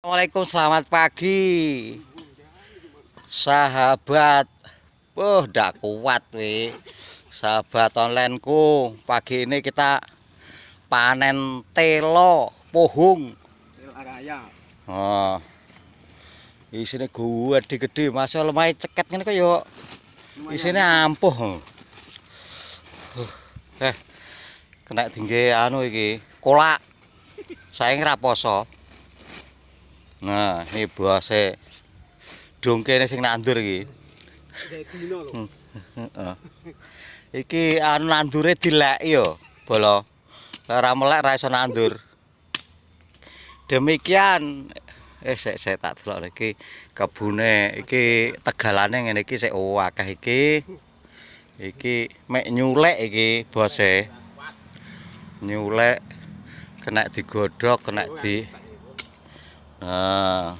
Assalamualaikum, selamat pagi, sahabat. Ndak kuat weh, sahabat onlineku. Pagi ini kita panen telo pohung. Oh, isine gede-gede, masih lumayan ceket ngene kok yo. Isine ampuh. Kena tinggi anu iki, kolak. Saing raposo. Nah, ini bose dongkene sing nandur iki. Iki anu nandure dileki yo, bolo. Ora melek ra iso nandur. Demikian sik tak delok iki kebune iki tegalane ngene iki sik akeh iki. Iki mek nyulek iki bose. Nyulek kena digodhog, kena di nah.